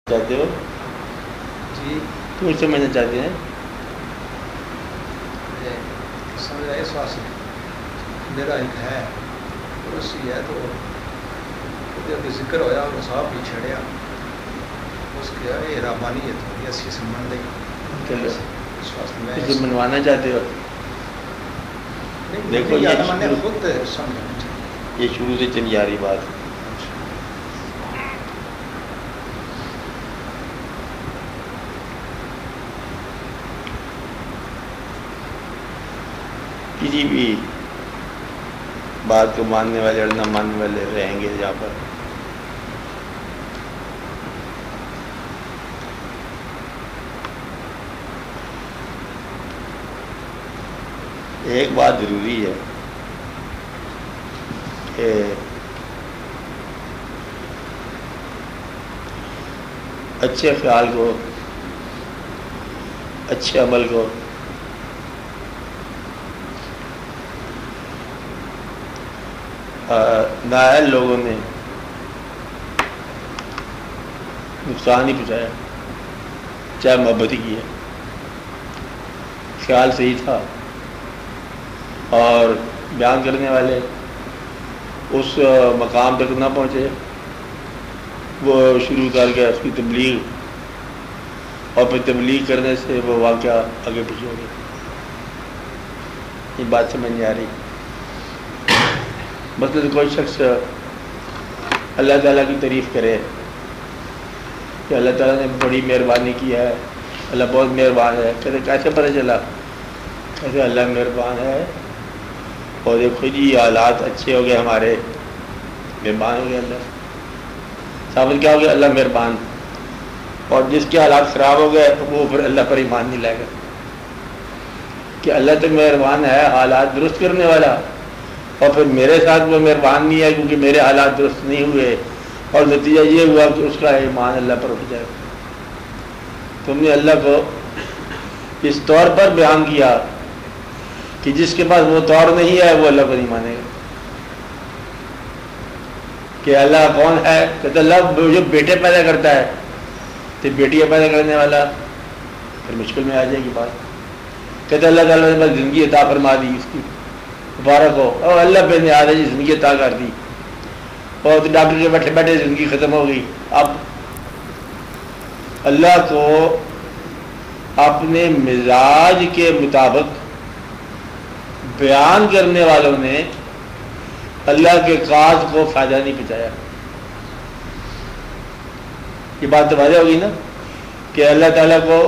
چاہتے ہو جی کیوں سمجھنا چاہتے ہیں؟ سمجھ آئے اس واسطے میرا ایک ہے اسی ہے تو جب ذکر ہویا اور صاحب بھی چھڑیا اس کے یہ رابانیت ہوئی اسی سمجھ لیں چلو اس واسطے میں اسے منوانا چاہتے ہو؟ دیکھو میں نے خود سمجھا یہ شروع سے چلی آ رہی بات کسی بھی بات کو ماننے والے اور نہ ماننے والے رہیں گے جہاں پر ایک بات ضروری ہے کہ اچھے خیال کو اچھے عمل کو نااہل لوگوں نے نقصان ہی پہنچایا، چاہے محبت ہی کی ہے، خیال صحیح تھا اور بیان کرنے والے اس مقام تک نہ پہنچے، وہ شروع کر گیا اس کی تبلیغ اور پھر تبلیغ کرنے سے وہ واقعہ آگے پیچھے ہو گیا۔ یہ بات سمجھ نہیں آ رہی؟ مطلب کوئی شخص اللہ تعالیٰ کی تعریف کرے کہ اللہ تعالیٰ نے بڑی مہربانی کی ہے، اللہ بہت مہربان ہے، کہتے کیسے پتہ چلا؟ کہتے اللہ مہربان ہے اور دیکھو جی حالات اچھے ہو گئے ہمارے، مہربان ہو گیا اللہ، ثابت کیا ہو گیا؟ اللہ مہربان۔ اور جس کے حالات خراب ہو گئے وہ پھر اللہ پر ایمان نہیں لائے گا کہ اللہ تو مہربان ہے، حالات درست کرنے والا، اور پھر میرے ساتھ وہ مہربان نہیں ہے کیونکہ میرے حالات درست نہیں ہوئے، اور نتیجہ یہ ہوا کہ اس کا ایمان اللہ پر اٹھ جائے۔ تم نے اللہ کو اس طور پر بیان کیا کہ جس کے پاس وہ طور نہیں ہے وہ اللہ کو نہیں مانے گا کہ اللہ کون ہے؟ کہتے اللہ جو بیٹے پیدا کرتا ہے تو بیٹیاں پیدا کرنے والا، پھر مشکل میں آ جائے گی بات۔ کہتے اللہ تعالیٰ نے بس زندگی عطا فرما دی، اس کی مبارک ہو، اور اللہ پہ نے آدھے زندگی عطا کر دی، اور ڈاکٹر کے بیٹھے بیٹھے زندگی ختم ہو گئی۔ اب اللہ کو اپنے مزاج کے مطابق بیان کرنے والوں نے اللہ کے کاج کو فائدہ نہیں پہنچایا۔ یہ بات تو واضح ہوگی نا کہ اللہ تعالیٰ کو،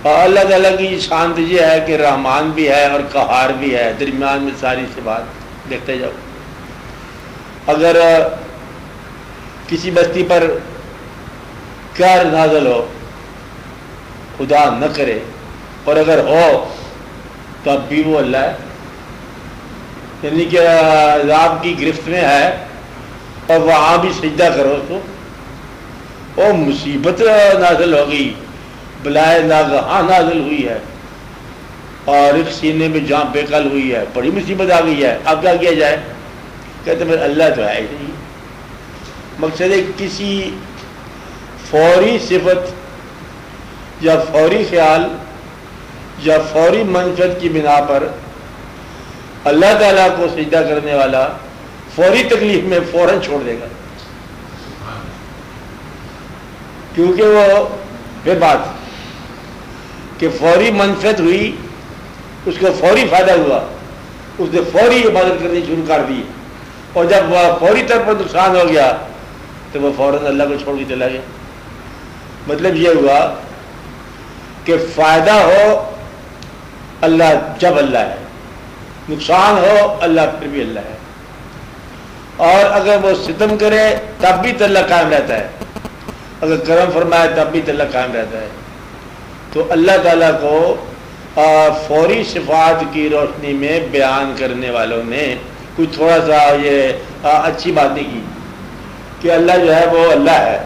اللہ تعالیٰ کی شان تو یہ ہے کہ رحمان بھی ہے اور قہار بھی ہے، درمیان میں ساری سی بات دیکھتے جاؤ۔ اگر کسی بستی پر قہر نازل ہو، خدا نہ کرے، اور اگر ہو تو اب بھی وہ اللہ ہے، یعنی کہ عذاب کی گرفت میں ہے اور وہاں بھی سجدہ کرو تو وہ مصیبت نازل ہو گئی، بلائے ناگہاں نازل ہوئی ہے اور ایک سینے میں جان بے کل ہوئی ہے، بڑی مصیبت آ گئی ہے، اب کیا کیا جائے؟ کہتے پھر اللہ تو ہے ہی نہیں۔ مقصد ہے کسی فوری صفت یا فوری خیال یا فوری منفعت کی بنا پر اللہ تعالیٰ کو سجدہ کرنے والا فوری تکلیف میں فوراً چھوڑ دے گا، کیونکہ وہ پھر بات کہ فوری منفعت ہوئی، اس کو فوری فائدہ ہوا، اس نے فوری عبادت کرنی شروع کر دی، اور جب وہ فوری طور پر نقصان ہو گیا تو وہ فوراً اللہ کو چھوڑ کے چلا گیا۔ مطلب یہ ہوا کہ فائدہ ہو اللہ جب اللہ ہے، نقصان ہو اللہ پھر بھی اللہ ہے، اور اگر وہ ستم کرے تب بھی تو اللہ قائم رہتا ہے، اگر کرم فرمائے تب بھی تو اللہ قائم رہتا ہے۔ تو اللہ تعالیٰ کو فوری صفات کی روشنی میں بیان کرنے والوں نے کوئی تھوڑا سا یہ اچھی بات نہیں کی کہ اللہ جو ہے وہ اللہ ہے،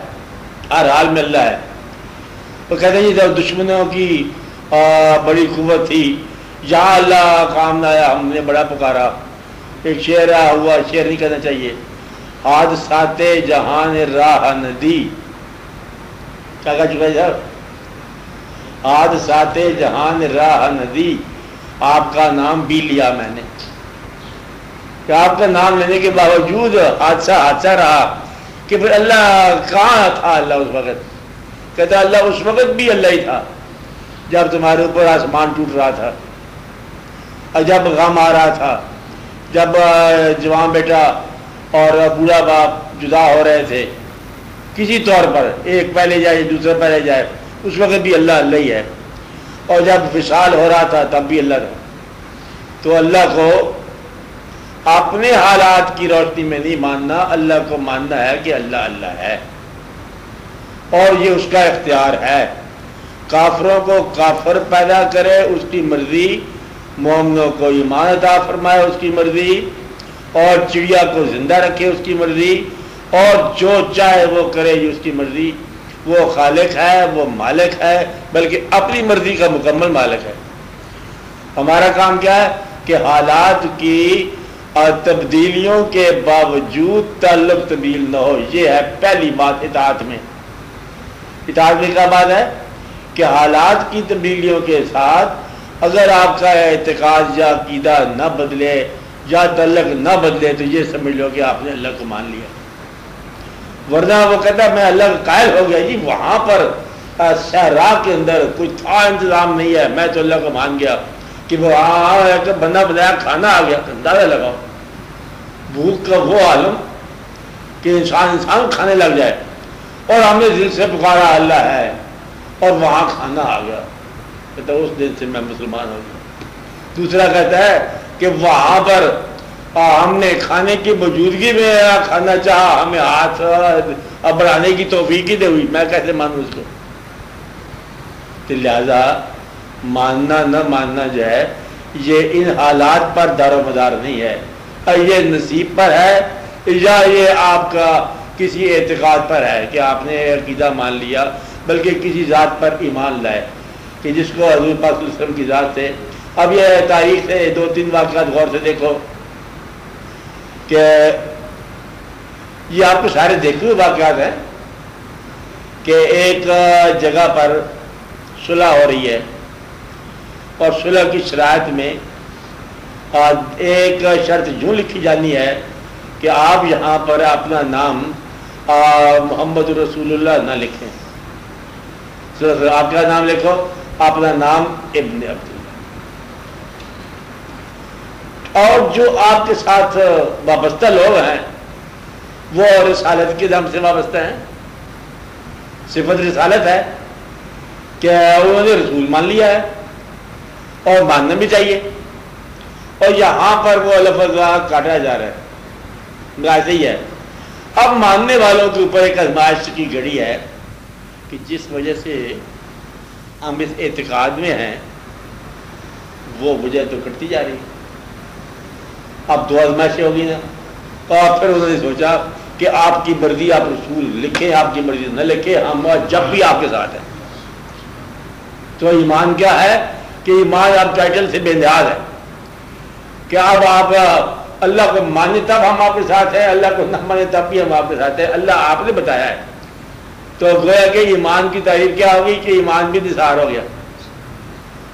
ہر حال میں اللہ ہے۔ وہ کہتے ہیں جب دشمنوں کی بڑی قوت تھی، یہاں اللہ کام نہ آیا، ہم نے بڑا پکارا، ایک شعر ہوا، شعر نہیں کہنا چاہیے، حادثات جہان راہ ندی، کیا کہا چکا صاحب؟ حادثات جہان راہ ندی، آپ کا نام بھی لیا میں نے، کہ آپ کا نام لینے کے باوجود حادثہ رہا کہ پھر اللہ کہاں تھا؟ اللہ اس وقت کہتا اللہ اس وقت بھی اللہ ہی تھا جب تمہارے اوپر آسمان ٹوٹ رہا تھا، اور جب غم آ رہا تھا، جب جوان بیٹا اور بوڑھا باپ جدا ہو رہے تھے کسی طور پر، ایک پہلے جائے دوسرا پہلے جائے، اس وقت بھی اللہ اللہ ہی ہے، اور جب وصال ہو رہا تھا تب بھی اللہ تھا۔ تو اللہ کو اپنے حالات کی روشنی میں نہیں ماننا، اللہ کو ماننا ہے کہ اللہ اللہ ہے، اور یہ اس کا اختیار ہے۔ کافروں کو کافر پیدا کرے اس کی مرضی، مومنوں کو ایمان عطا فرمائے اس کی مرضی، اور چڑیا کو زندہ رکھے اس کی مرضی، اور جو چاہے وہ کرے یہ اس کی مرضی۔ وہ خالق ہے، وہ مالک ہے، بلکہ اپنی مرضی کا مکمل مالک ہے۔ ہمارا کام کیا ہے کہ حالات کی تبدیلیوں کے باوجود تعلق تبدیل نہ ہو، یہ ہے پہلی بات اطاعت میں۔ اطاعت میں کیا بات ہے کہ حالات کی تبدیلیوں کے ساتھ اگر آپ کا اعتقاد یا عقیدہ نہ بدلے یا تعلق نہ بدلے تو یہ سمجھ لو کہ آپ نے اللہ کو مان لیا، ورنہ وہ کہتا ہے میں اللہ کا قائل ہو گیا جی، وہاں پر صحرا کے اندر کوئی تھا انتظام نہیں ہے، میں تو اللہ کو مان گیا کہ وہ بندہ بنایا کھانا آ گیا، اندازہ لگاؤ بھوک کا وہ عالم کہ انسان کھانے لگ جائے، اور ہم نے دل سے پکارا اللہ ہے اور وہاں کھانا آ گیا، کہتا اس دن سے میں مسلمان ہو گیا۔ دوسرا کہتا ہے کہ وہاں پر ہم نے کھانے کی موجودگی میں کھانا چاہا، ہمیں ہاتھ بڑھانے کی توفیق ہی دے ہوئی، میں کیسے مانوں اس کو؟ تو لہذا ماننا نہ ماننا جو ہے یہ ان حالات پر دار و مدار نہیں ہے، یہ نصیب پر ہے، یا یہ آپ کا کسی اعتقاد پر ہے کہ آپ نے عقیدہ مان لیا، بلکہ کسی ذات پر ایمان لائے کہ جس کو حضور پاک صلی اللہ علیہ وسلم کی ذات سے۔ اب یہ تاریخ سے 2-3 واقعات غور سے دیکھو کہ یہ آپ کو سارے دیکھے ہوئے واقعات ہیں کہ ایک جگہ پر صلح ہو رہی ہے، اور صلح کی شرائط میں ایک شرط یوں لکھی جانی ہے کہ آپ یہاں پر اپنا نام محمد رسول اللہ نہ لکھیں، آپ کا نام لکھو اپنا نام ابن عبداللہ، اور جو آپ کے ساتھ وابستہ لوگ ہیں وہ رسالت کے دم سے وابستہ ہیں، صفت رسالت ہے کہ انہوں نے رسول مان لیا ہے اور ماننا بھی چاہیے، اور یہاں پر وہ لفظ کاٹا جا رہا ہے، ایسے ہی ہے۔ اب ماننے والوں کے اوپر ایک آزمائش کی گھڑی ہے کہ جس وجہ سے ہم اس اعتقاد میں ہیں وہ وجہ تو کٹتی جا رہی ہے۔ اب 2 آزمائشیں ہوگی نا، اور پھر انہوں نے سوچا کہ آپ کی مرضی، آپ رسول لکھیں، آپ کی مرضی نہ لکھیں، ہم جب بھی آپ کے ساتھ ہیں۔ تو ایمان کیا ہے کہ ایمان آپ ٹائٹل سے بے نیاز ہے کہ اب آپ اللہ کو مانے تب ہم آپ کے ساتھ ہیں، اللہ کو نہ مانے تب بھی ہم آپ کے ساتھ ہیں، اللہ آپ نے بتایا ہے۔ تو گویا کہ ایمان کی تعریف کیا ہوگی کہ ایمان بھی نثار ہو گیا،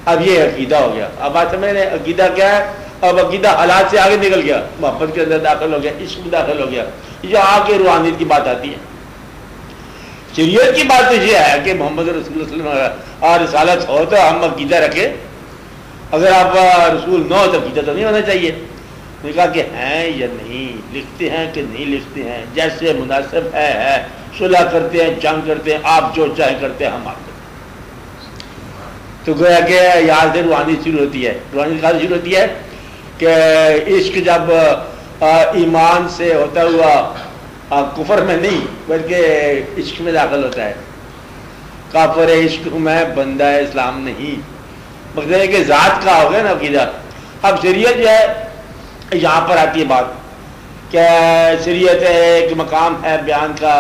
اب یہ عقیدہ ہو گیا۔ اب بات سمجھ رہے ہیں عقیدہ کیا ہے؟ اب عقیدہ حالات سے آگے نکل گیا، محبت کے اندر داخل ہو گیا، عشق میں داخل ہو گیا، یہ آگے روحانیت کی بات آتی ہے۔ شریعت کی بات تو یہ ہے کہ محمد رسول اللہ صلی اللہ علیہ وسلم اور رسالت ہو تو ہم عقیدہ رکھیں، اگر آپ رسول نہ ہو تو عقیدہ تو نہیں ہونا چاہیے۔ نے کہا کہ ہیں یا نہیں، لکھتے ہیں کہ نہیں لکھتے ہیں، جیسے مناسب ہے، صلح کرتے ہیں، جنگ کرتے ہیں، آپ جو چاہے کرتے ہیں، ہم آپ کرتے ہیں۔ تو گویا کہ یہاں سے روحانی شروع ہوتی ہے۔ روحانی کہاں شروع ہوتی ہے کہ عشق جب ایمان سے ہوتا ہوا کفر میں نہیں بلکہ عشق میں داخل ہوتا ہے، کافر عشق میں بندہ اسلام نہیں، مطلب ہے کہ ذات کا ہو گیا نا عقیدہ۔ اب شریعت جو ہے یہاں پر آتی ہے بات کہ شریعت ایک مقام ہے بیان کا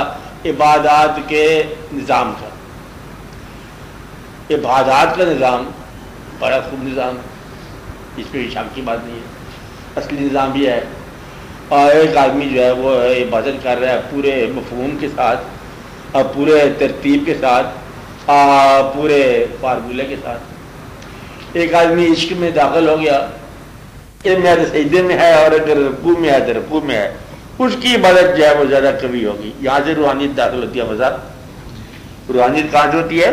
عبادات کے نظام کا۔ عبادات کا نظام بڑا خوب نظام ہے، اس پہ شک کی بات نہیں ہے، اصلی نظام یہ ہے۔ اور ایک آدمی جو ہے وہ عبادت کر رہا ہے پورے مفہوم کے ساتھ اور پورے ترتیب کے ساتھ، پورے فارمولے کے ساتھ۔ ایک آدمی عشق میں داخل ہو گیا، میں سجدے میں ہے اور اگر رکوع میں ہے تو رکوع میں ہے، اس کی عبادت جو ہے وہ زیادہ کبھی ہوگی۔ یہاں سے روحانیت داخل ہوتی ہے۔ وضاحت روحانیت کہاں سے ہوتی ہے؟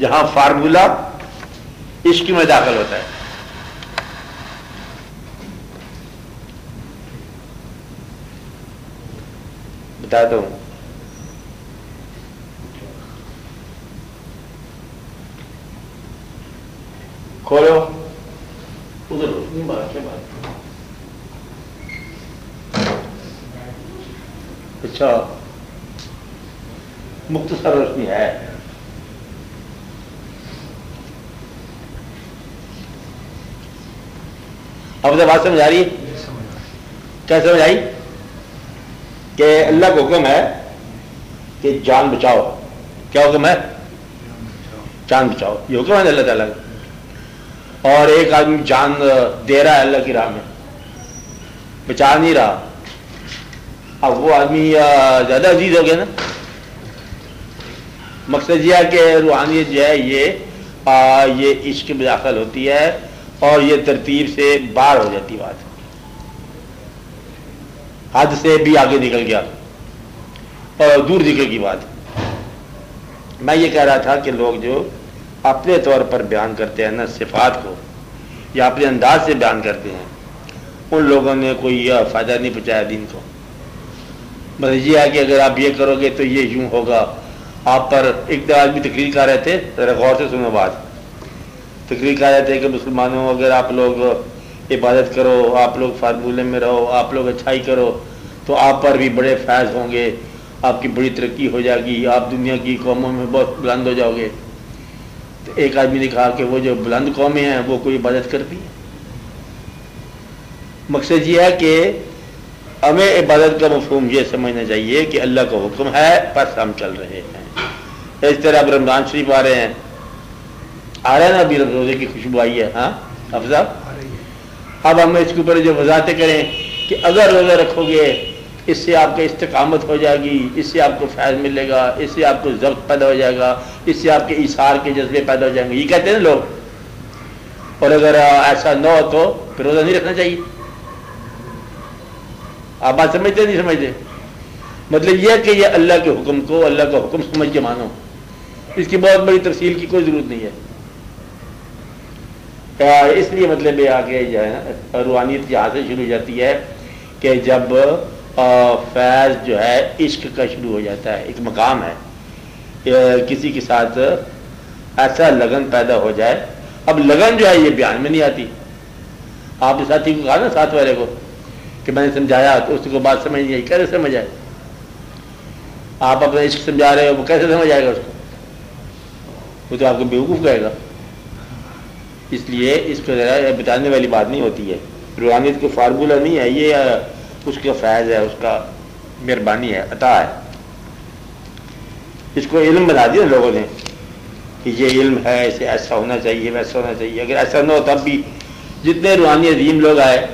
جہاں فارمولہ عشق میں داخل ہوتا ہے۔ بتاتا ہوں، کھولو ادھر روشنی بات کیا بات۔ اچھا مختصر روشنی ہے۔ اب تو بات سمجھ آ رہی ہے؟ کیا سمجھ آئی؟ کہ اللہ کا حکم ہے کہ جان بچاؤ۔ کیا حکم ہے؟ جان بچاؤ، یہ حکم ہے اللہ تعالیٰ کا۔ اور ایک آدمی جان دے رہا ہے اللہ کی راہ میں، بچا نہیں رہا، اب وہ آدمی زیادہ عزیز ہو گیا نا۔ مقصد یہ ہے کہ روحانیت جو ہے یہ عشق میں داخل ہوتی ہے اور یہ ترتیب سے باہر ہو جاتی بات، حد سے بھی آگے نکل گیا اور دور نکل کی بات۔ میں یہ کہہ رہا تھا کہ لوگ جو اپنے طور پر بیان کرتے ہیں نا صفات کو، یا اپنے انداز سے بیان کرتے ہیں، ان لوگوں نے کوئی فائدہ نہیں پہنچایا دین کو۔ مطلب یہ ہے کہ اگر آپ یہ کرو گے تو یہ یوں ہوگا۔ آپ پر ایک آدمی تقریر کر رہے تھے، ذرا غور سے سنو بات، تقریر کر رہے تھے کہ مسلمانوں اگر آپ لوگ عبادت کرو، آپ لوگ فارمولے میں رہو، آپ لوگ اچھائی کرو تو آپ پر بھی بڑے فیض ہوں گے، آپ کی بڑی ترقی ہو جائے گی، آپ دنیا کی قوموں میں بہت بلند ہو جاؤ گے۔ تو ایک آدمی نے کہا کہ وہ جو بلند قومیں ہیں وہ کوئی عبادت کرتی ہیں؟ مقصد یہ ہے کہ ہمیں عبادت کا مفہوم یہ سمجھنا چاہیے کہ اللہ کا حکم ہے بس ہم چل رہے ہیں۔ اس طرح اب رمضان شریف آ رہے ہیں، آ رہے ہیں نا، ابھی روزے کی خوشبو آئی ہے، ہاں افضل، اب ہم اس کے اوپر جو وضاحتیں کریں کہ اگر روزہ رکھو گے اس سے آپ کا استقامت ہو جائے گی، اس سے آپ کو فیض ملے گا، اس سے آپ کو ضبط پیدا ہو جائے گا، اس سے آپ کے ایثار کے جذبے پیدا ہو جائیں گے، یہ کہتے ہیں لوگ۔ اور اگر ایسا نہ ہو تو پھر روزہ نہیں رکھنا چاہیے۔ آپ بات سمجھتے نہیں سمجھتے؟ مطلب یہ ہے کہ یہ اللہ کے حکم کو اللہ کا حکم سمجھ کے مانو، اس کی بہت بڑی تفصیل کی کوئی ضرورت نہیں ہے۔ اس لیے مطلب یہ آگے جو ہے نا روحانیت یہاں سے شروع ہو جاتی ہے کہ جب فیض جو ہے عشق کا شروع ہو جاتا ہے، ایک مقام ہے، کسی کے ساتھ ایسا لگن پیدا ہو جائے۔ اب لگن جو ہے یہ بیان میں نہیں آتی۔ آپ نے ساتھی کو کہا نا، ساتھ والے کو، کہ میں نے سمجھایا تو اس کو بات سمجھ نہیں آئی، کیسے سمجھ آئے؟ آپ اپنا عشق سمجھا رہے ہو، وہ کیسے سمجھ آئے گا اس کو؟ وہ تو آپ کو بیوقوف کہے گا۔ اس لیے اس کو ذرا بتانے والی بات نہیں ہوتی ہے۔ روحانیت کو فارمولہ نہیں ہے، یہ اس کا فیض ہے، اس کا مہربانی ہے، عطا ہے۔ اس کو علم بنا دیا لوگوں نے کہ یہ علم ہے، اسے ایسا ہونا چاہیے، ویسا ہونا چاہیے۔ اگر ایسا نہ ہو تب بھی جتنے روحانی عظیم لوگ آئے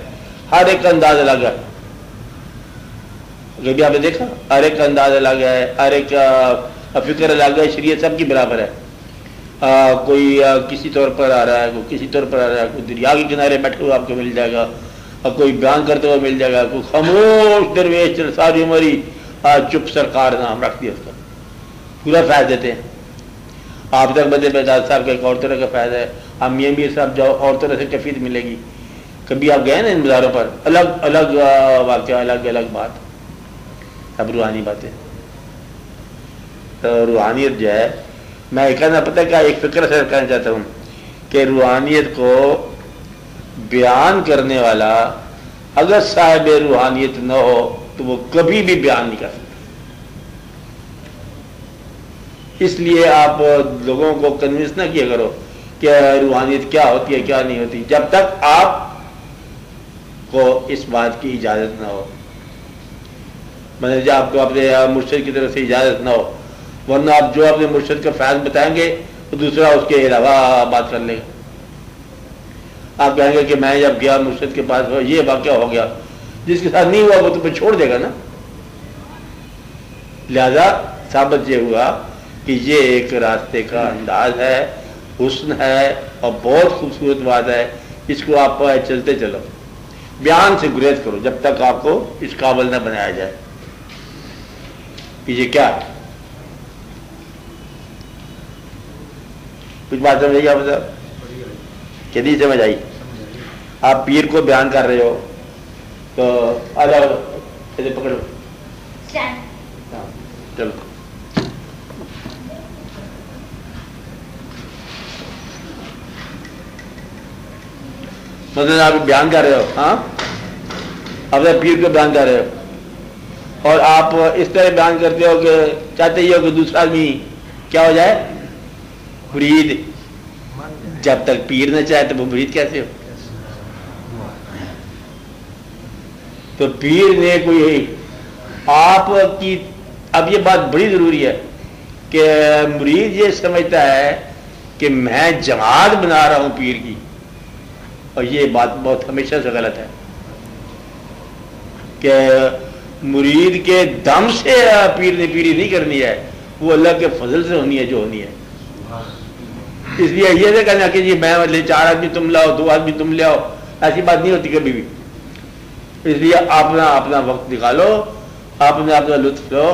ہر ایک کا انداز الگ ہے۔ کبھی آپ نے دیکھا؟ ہر ایک کا انداز الگ ہے، ہر ایک کا فکر الگ ہے، شریعت سب کی برابر ہے۔ کوئی کسی طور پر آ رہا ہے، کوئی کسی طور پر آ رہا ہے، کوئی دریا کے کنارے بیٹھے ہوئے آپ کو مل جائے گا، اور کوئی بیان کرتے ہوئے مل جائے گا، کوئی خاموش درویش ساری عمری چپ سرکار نام رکھ دیا، اس کا پورا فیض دیتے ہیں۔ آپ تک بدے بیداد صاحب کا ایک اور طرح کا فیض ہے، ہم میاں میر صاحب جاؤ اور طرح سے کفیت ملے گی۔ کبھی آپ گئے نا ان بازاروں پر، الگ الگ واقعہ، الگ الگ بات، اب روحانی باتیں۔ روحانیت جو ہے، میں یہ کہنا پتہ کیا ایک فکر سے کہنا چاہتا ہوں کہ روحانیت کو بیان کرنے والا اگر صاحب روحانیت نہ ہو تو وہ کبھی بھی بیان نہیں کر سکتا۔ اس لیے آپ لوگوں کو کنونس نہ کیا کرو کہ روحانیت کیا ہوتی ہے کیا نہیں ہوتی، جب تک آپ کو اس بات کی اجازت نہ ہو، مطلب جب آپ کو اپنے مرشد کی طرف سے اجازت نہ ہو، ورنہ آپ جو اپنے مرشد کا فیض بتائیں گے تو دوسرا اس کے علاوہ بات کر لے گا۔ آپ کہیں گے کہ میں جب گیا مرشد کے پاس یہ واقعہ ہو گیا، جس کے ساتھ نہیں ہوا وہ تو پھر چھوڑ دے گا نا۔ لہذا ثابت یہ ہوا کہ یہ ایک راستے کا انداز ہے، حسن ہے اور بہت خوبصورت بات ہے، اس کو آپ چلتے چلو، بیان سے گریز کرو جب تک آپ کو اس قابل نہ بنایا جائے کہ یہ کیا ہے۔ کچھ بات سمجھ آئی آپ کہ نہیں سمجھ آئی؟ آپ پیر کو بیان کر رہے ہو تو ایسے پکڑو، چلو مثلا آپ بیان کر رہے ہو، ہاں آپ پیر کو بیان کر رہے ہو اور آپ اس طرح بیان کرتے ہو کہ چاہتے ہی ہو کہ دوسرا آدمی کیا ہو جائے؟ مرید۔ جب تک پیر نہ چاہے تو وہ مرید کیسے ہو؟ تو پیر نے کوئی آپ کی، اب یہ بات بڑی ضروری ہے کہ مرید یہ سمجھتا ہے کہ میں جماعت بنا رہا ہوں پیر کی، اور یہ بات بہت ہمیشہ سے غلط ہے کہ مرید کے دم سے پیر نے پیری نہیں کرنی ہے، وہ اللہ کے فضل سے ہونی ہے جو ہونی ہے۔ اس لیے یہ نہیں کہنا کہ جی میں 4 آدمی تم لاؤ 2 آدمی تم لے آؤ، ایسی بات نہیں ہوتی کبھی بھی۔ اس لیے اپنا وقت نکالو، اپنا لطف لو،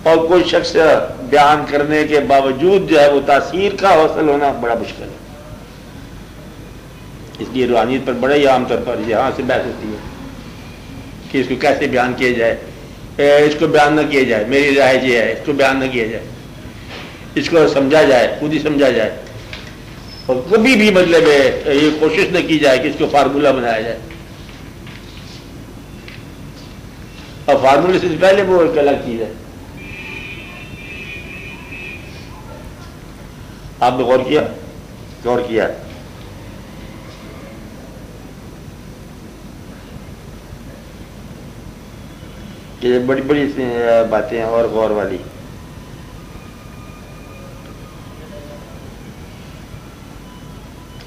اور کوئی شخص بیان کرنے کے باوجود جو ہے وہ تاثیر کا حاصل ہونا بڑا مشکل ہے۔ اس لیے روحانیت پر بڑا ہی عام طور پر یہاں سے بحث ہوتی ہے کہ اس کو کیسے بیان کیا جائے، اس کو بیان نہ کیا جائے، میری رائے یہ ہے اس کو بیان نہ کیا جائے، اس کو سمجھا جائے، خود ہی سمجھا جائے، اور کبھی بھی مطلب یہ کوشش نہ کی جائے کہ اس کو فارمولہ بنایا جائے، اور فارمولے سے پہلے وہ ایک الگ چیز ہے۔ آپ نے غور کیا یہ بڑی بڑی باتیں ہیں اور غور والی۔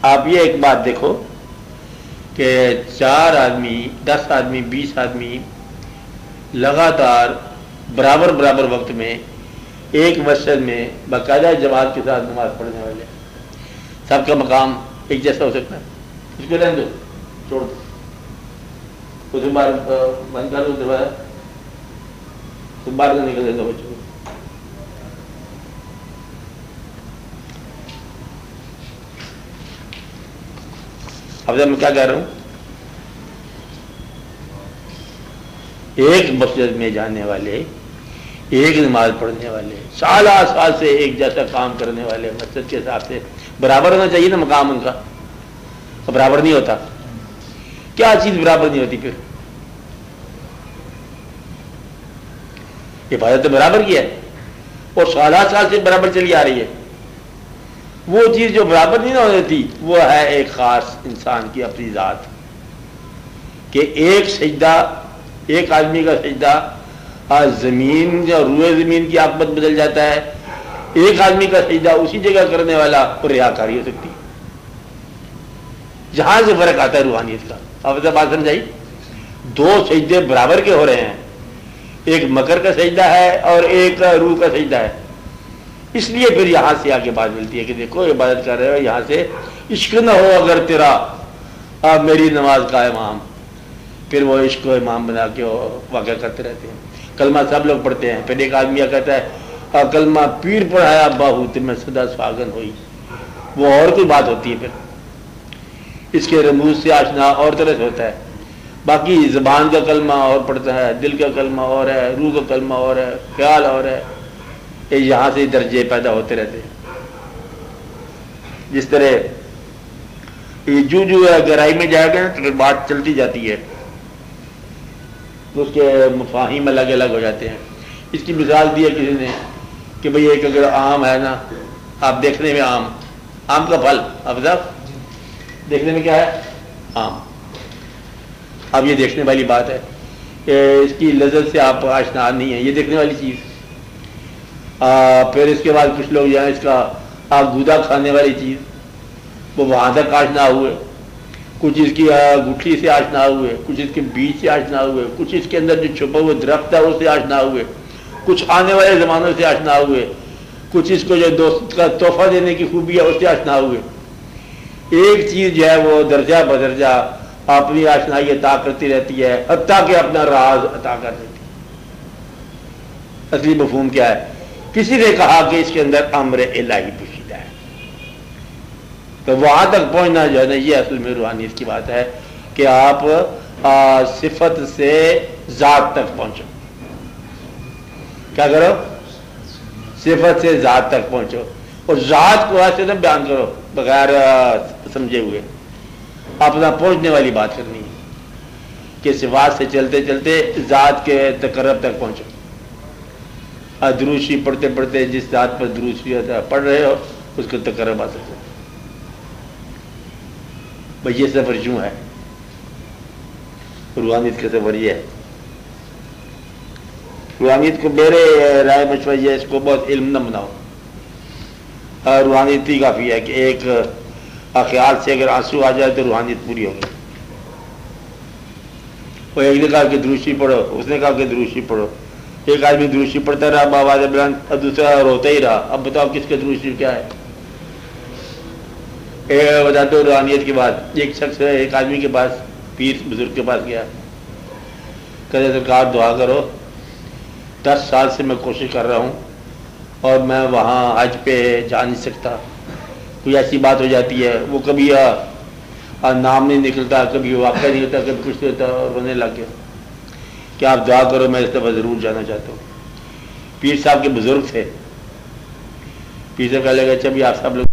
آپ یہ ایک بات دیکھو کہ 4 آدمی 10 آدمی 20 آدمی لگاتار برابر وقت میں ایک مسجد میں باقاعدہ جماعت کے ساتھ نماز پڑھنے والے، سب کا مقام ایک جیسا ہو سکتا ہے؟ اس کو رہنے دو، چھوڑ دو، اس بار بند کر دو دروازہ، تم باہر نہ نکل دو بچوں کو۔ اب میں کیا کہہ رہا ہوں، ایک مسجد میں جانے والے، ایک نماز پڑھنے والے، سال سے ایک جیسا کام کرنے والے، مسجد کے حساب سے برابر ہونا چاہیے نا مقام ان کا، برابر نہیں ہوتا۔ کیا چیز برابر نہیں ہوتی؟ پھر حفاظت برابر کی ہے اور سال سے برابر چلی آ رہی ہے۔ وہ چیز جو برابر نہیں نہ ہوتی وہ ہے ایک خاص انسان کی اپنی ذات، کہ ایک سجدہ، ایک آدمی کا سجدہ زمین یا روئے زمین کی عاقبت بدل جاتا ہے، ایک آدمی کا سجدہ اسی جگہ کرنے والا اور ریاکاری ہو سکتی ہے۔ جہاں سے فرق آتا ہے روحانیت کا۔ اب بات سمجھائی؟ 2 سجدے برابر کے ہو رہے ہیں، ایک مکر کا سجدہ ہے اور ایک روح کا سجدہ ہے، اس لیے پھر یہاں سے آگے بات ملتی ہے کہ دیکھو عبادت کر رہے ہو، یہاں سے عشق نہ ہو اگر تیرا میری نماز کا امام، پھر وہ عشق کو امام بنا کے واقعہ کرتے رہتے ہیں۔ کلمہ سب لوگ پڑھتے ہیں، پھر ایک آدمی کہتا ہے کلمہ پیر پڑھایا باہو میں سدا سواگن ہوئی، وہ اور کوئی بات ہوتی ہے، پھر اس کے رموز سے آشنا اور طرح سے ہوتا ہے۔ باقی زبان کا کلمہ اور پڑھتا ہے، دل کا کلمہ اور ہے، روح کا کلمہ اور ہے، خیال اور ہے، یہاں سے درجے پیدا ہوتے رہتے ہیں۔ جس طرح جو گہرائی میں جائے گا تو بات چلتی جاتی ہے، اس کے مفاہیم الگ الگ ہو جاتے ہیں۔ اس کی مثال دی ہے کسی نے کہ بھئی ایک اگر آم ہے نا، آپ دیکھنے میں آم کا پھل، افضل دیکھنے میں کیا ہے؟ آم۔ اب یہ دیکھنے والی بات ہے کہ اس کی لذت سے آپ آشنا نہیں ہیں، یہ دیکھنے والی چیز۔ پھر اس کے بعد کچھ لوگ یہاں اس کا گودا کھانے والی چیز، وہ وہاں تک آشنا ہوئے، کچھ اس کی گٹھلی سے آشنا ہوئے، کچھ اس کے بیج سے آشنا ہوئے، کچھ اس کے اندر جو چھپا ہوا درخت ہے اس سے آشنا ہوئے، کچھ آنے والے زمانوں سے آشنا ہوئے، کچھ اس کو جو دوست کا تحفہ دینے کی خوبی ہے اس سے آشنا ہوئے. ایک چیز جو ہے وہ درجہ بدرجہ اپنی آشنائی عطا کرتی رہتی ہے حتیٰ کہ اپنا راز عطا کر دیتی ہے. اصلی مفہوم کیا ہے؟ کسی نے کہا کہ اس کے اندر امر الہی پوشیدہ ہے، تو وہاں تک پہنچنا جو ہے نا یہ اصل میں روحانیت کی بات ہے کہ آپ صفت سے ذات تک پہنچو. کیا کرو؟ صفت سے ذات تک پہنچو، اور ذات کو ایسے نہ بیان کرو بغیر سمجھے ہوئے. اپنا پہنچنے والی بات کرنی ہے کہ صفات سے چلتے چلتے ذات کے تقرب تک پہنچو. دروشی پڑھتے پڑھتے جس ذات پر دروشی پڑھ رہے ہو اس کو تقرب حاصل کرو. بھائی یہ سفر یوں ہے، روحانیت کا سفر یہ ہے. روحانیت کو میرے رائے مشورہ یہ اس کو بہت علم نہ بناؤ. روحانیت ہی کافی ہے کہ ایک خیال سے اگر آنسو آ جائے تو روحانیت پوری ہوگی. وہ ایک نے کہا کہ دروشی پڑھو، اس نے کہا کہ دروشی پڑھو. ایک آدمی دروشی پڑھتا رہا بآواز بلند، اب دوسرا روتا ہی رہا. اب بتاؤ کس کا دروشی کیا ہے؟ بتاتے ہو روحانیت کے بعد ایک شخص ایک آدمی کے پاس پیر بزرگ کے پاس گیا، کہتے سرکار دعا کرو، 10 سال سے میں کوشش کر رہا ہوں اور میں وہاں حج پہ جا نہیں سکتا. کوئی ایسی بات ہو جاتی ہے، وہ کبھی نام نہیں نکلتا، کبھی واقعہ نہیں ہوتا، کبھی کچھ نہیں ہوتا، اور رونے لگ گیا. کہ آپ دعا کرو میں اس دفعہ ضرور جانا چاہتا ہوں. پیر صاحب کے بزرگ تھے. پیر صاحب کہنے لگا اچھا بھی آپ سب لوگ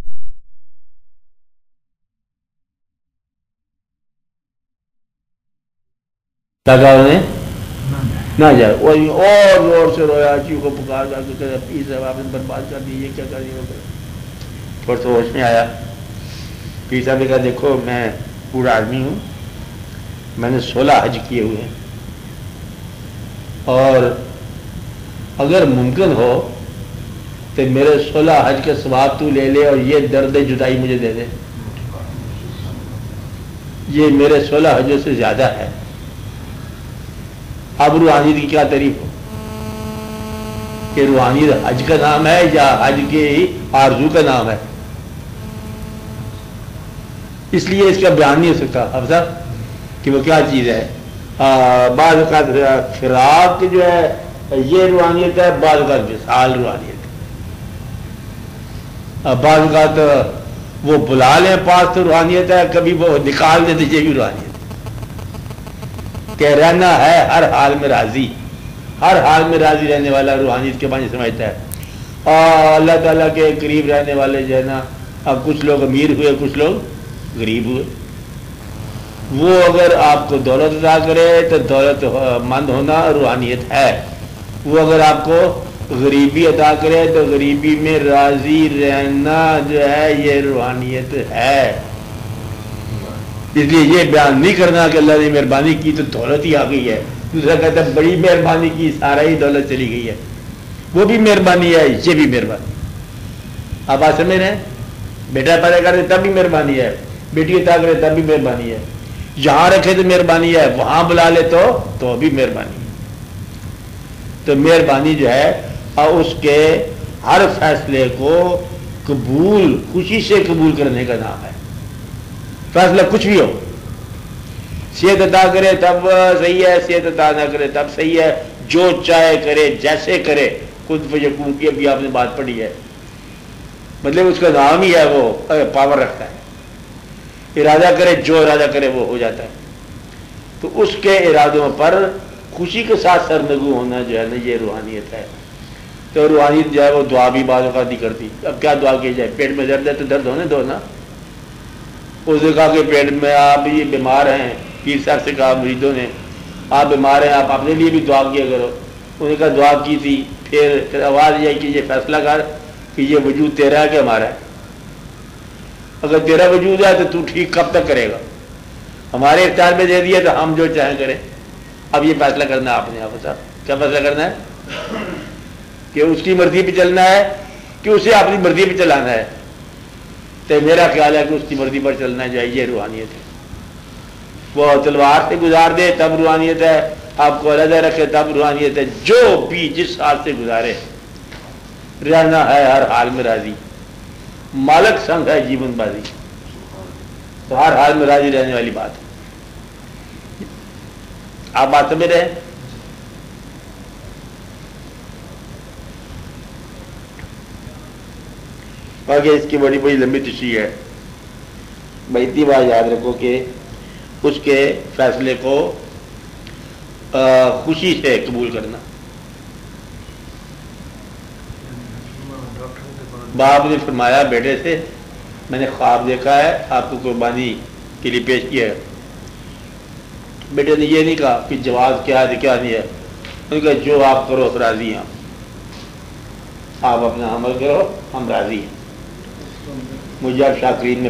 نہ جائے. اور زور سے رویا، چیخ کو پکار کر کے کہا پیر صاحب آپ نے برباد کر دی، یہ کیا کر دیا. تھوڑا سا ہوش میں آیا. پیر صاحب نے کہا دیکھو میں بوڑھا آدمی ہوں، میں نے 16 حج کیے ہوئے ہیں، اور اگر ممکن ہو تو میرے 16 حج کے ثواب تو لے لے اور یہ درد جدائی مجھے دے دے. یہ میرے 16 حجوں سے زیادہ ہے. اب روحانیت کی کیا تعریف ہو کہ روحانیت حج کا نام ہے یا حج کی آرزو کا نام ہے؟ اس لیے اس کا بیان نہیں ہو سکتا اب صاحب کہ وہ کیا چیز ہے. بعض اوقات فراق جو ہے یہ روحانیت ہے، بعض اوقات وصال روحانیت ہے. بعض اوقات وہ بلا لیں پاس تو روحانیت ہے، کبھی وہ نکال دیں تو یہ بھی روحانیت ہے. کہ رہنا ہے ہر حال میں راضی، ہر حال میں راضی رہنے والا روحانیت کے معنی سمجھتا ہے. اور اللہ تعالیٰ کے قریب رہنے والے جو ہے نا، اب کچھ لوگ امیر ہوئے کچھ لوگ غریب ہوئے. وہ اگر آپ کو دولت عطا کرے تو دولت مند ہونا روحانیت ہے. وہ اگر آپ کو غریبی عطا کرے تو غریبی میں راضی رہنا جو ہے یہ روحانیت ہے. اس لیے یہ بیان نہیں کرنا کہ اللہ نے مہربانی کی تو دولت ہی آ گئی ہے. دوسرا کہتا ہے بڑی مہربانی کی سارا ہی دولت چلی گئی ہے. وہ بھی مہربانی ہے، یہ بھی مہربانی. آپ بات سمجھ رہے ہیں؟ بیٹا پیدا کرے تب بھی مہربانی ہے، بیٹی عطا کرے تب بھی مہربانی ہے، جہاں رکھے تو مہربانی ہے، وہاں بلا لے تو بھی مہربانی ہے. تو مہربانی جو ہے اور اس کے ہر فیصلے کو قبول، خوشی سے قبول کرنے کا نام ہے. فیصلہ کچھ بھی ہو، صحت عطا کرے تب صحیح ہے، صحت عطا نہ کرے تب صحیح ہے، جو چاہے کرے جیسے کرے. خود فیکون کی ابھی آپ نے بات پڑھی ہے، مطلب اس کا نام ہی ہے وہ پاور رکھتا ہے. ارادہ کرے جو ارادہ کرے وہ ہو جاتا ہے. تو اس کے ارادوں پر خوشی کے ساتھ سرنگو ہونا جو ہے نا یہ روحانیت ہے. تو روحانیت جو ہے وہ دعا بھی بعض اوقات نہیں کرتی. اب کیا دعا کی جائے؟ پیٹ میں درد ہے تو درد ہونے دو نا. اس نے کہا کہ پیٹ میں آپ یہ بیمار ہیں، پیر صاحب سے کہا مریدوں نے آپ بیمار ہیں، آپ اپنے لیے بھی دعا کیا کرو. انہوں نے کہا دعا کی تھی، پھر آواز یہ کہ یہ فیصلہ کر کہ یہ وجود تیرا ہے کہ ہمارا ہے. اگر تیرا وجود ہے تو ٹھیک کب تک کرے گا؟ ہمارے اختیار میں دے دیا تو ہم جو چاہیں کریں. اب یہ فیصلہ کرنا ہے آپ نے. آپ صاحب کیا فیصلہ کرنا ہے؟ کہ اس کی مرضی پہ چلنا ہے کہ اسے اپنی مرضی پہ چلانا ہے. تو میرا خیال ہے کہ اس کی مرضی پر چلنا جو ہے یہ روحانیت ہے. وہ تلوار سے گزار دے تب روحانیت ہے، آپ کو علیحدہ رکھے تب روحانیت ہے. جو بھی جس حال سے گزارے رہنا ہے ہر حال میں راضی، مالک سنگ ہے جیون بازی، تو ہر حال میں راضی رہنے والی بات ہے۔ آپ بات سمجھ رہے ہیں؟ آگے اس کی بڑی بڑی لمبی تشریح ہے، بھائی اتنی بات یاد رکھو کہ اس کے فیصلے کو خوشی سے قبول کرنا۔ باپ نے فرمایا بیٹے سے میں نے خواب دیکھا ہے، آپ کو قربانی کے لیے پیش کیا ہے۔ بیٹے نے یہ نہیں کہا کہ جواز کیا ہے کیا نہیں ہے، انہوں نے کہا جو آپ کرو راضی ہیں، آپ اپنا عمل کرو ہم راضی ہیں، مجھے آپ شاکرین میں